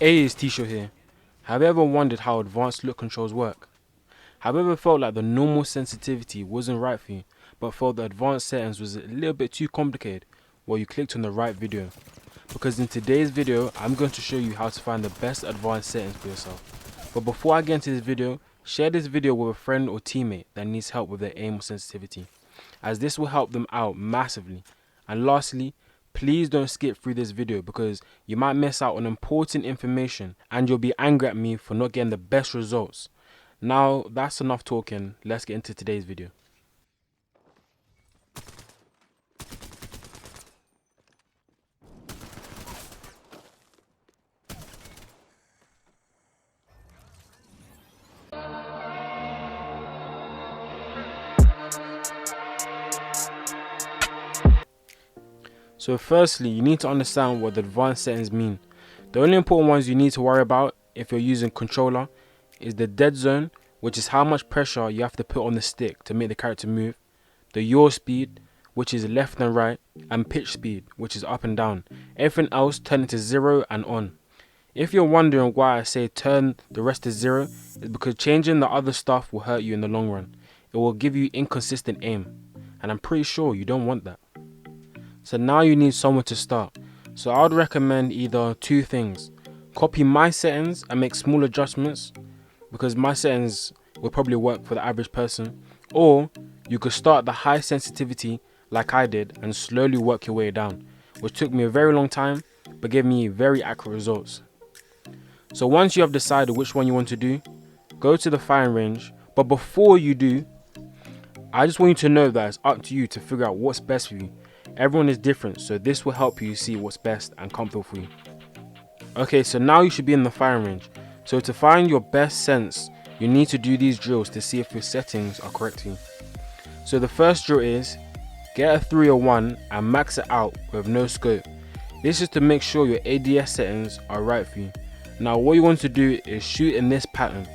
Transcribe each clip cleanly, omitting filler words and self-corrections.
Hey, it's T-Shirt here. Have you ever wondered how advanced look controls work? Have you ever felt like the normal sensitivity wasn't right for you, but felt the advanced settings was a little bit too complicated while you clicked on the right video? Because in today's video, I'm going to show you how to find the best advanced settings for yourself. But before I get into this video, share this video with a friend or teammate that needs help with their aim or sensitivity, as this will help them out massively. And lastly, please don't skip through this video because you might miss out on important information and you'll be angry at me for not getting the best results. Now that's enough talking, let's get into today's video. So firstly, you need to understand what the advanced settings mean. The only important ones you need to worry about if you're using controller is the dead zone, which is how much pressure you have to put on the stick to make the character move, the yaw speed, which is left and right, and pitch speed, which is up and down. Everything else turn it to 0 and on. If you're wondering why I say turn the rest to 0, it's because changing the other stuff will hurt you in the long run. It will give you inconsistent aim, and I'm pretty sure you don't want that. So now you need somewhere to start. So I would recommend either two things. Copy my settings and make small adjustments, because my settings will probably work for the average person. Or you could start the high sensitivity like I did and slowly work your way down, which took me a very long time but gave me very accurate results. So once you have decided which one you want to do, go to the firing range. But before you do, I just want you to know that it's up to you to figure out what's best for you. Everyone is different, so this will help you see what's best and comfortable for you. Okay, so now you should be in the firing range. So to find your best sense, you need to do these drills to see if your settings are correct for you. So the first drill is, get a 301 and max it out with no scope. This is to make sure your ADS settings are right for you. Now what you want to do is shoot in this pattern.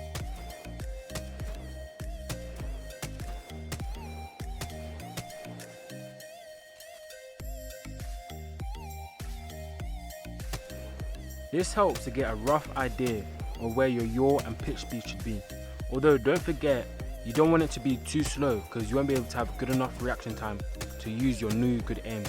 This helps to get a rough idea of where your yaw and pitch speed should be. Although don't forget, you don't want it to be too slow because you won't be able to have good enough reaction time to use your new good aim.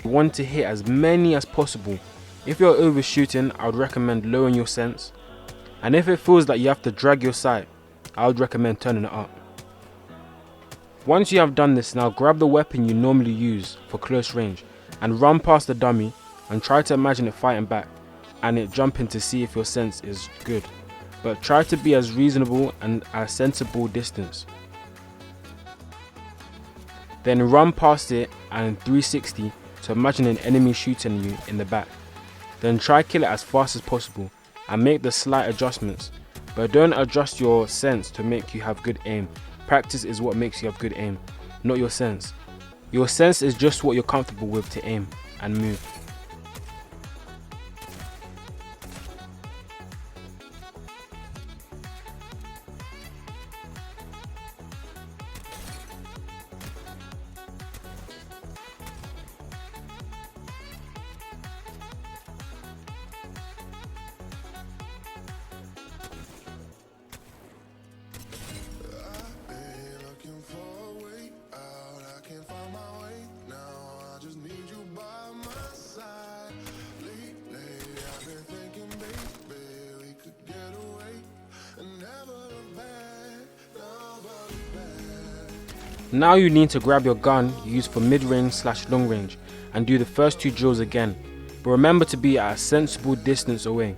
You want to hit as many as possible. If you're overshooting, I would recommend lowering your sense, and if it feels like you have to drag your sight, I would recommend turning it up. Once you have done this, now grab the weapon you normally use for close range and run past the dummy and try to imagine it fighting back and it jumping to see if your sense is good, but try to be as reasonable and a sensible distance. Then run past it and 360 to imagine an enemy shooting you in the back. Then try kill it as fast as possible and make the slight adjustments, but don't adjust your sense to make you have good aim. Practice is what makes you have good aim, not your sense. Your sense is just what you're comfortable with to aim and move. Now you need to grab your gun you use for mid-range / long range and do the first 2 drills again, but remember to be at a sensible distance away.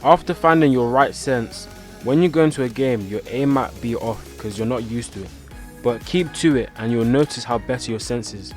After finding your right sense, when you go into a game your aim might be off because you're not used to it, but keep to it and you'll notice how better your sense is.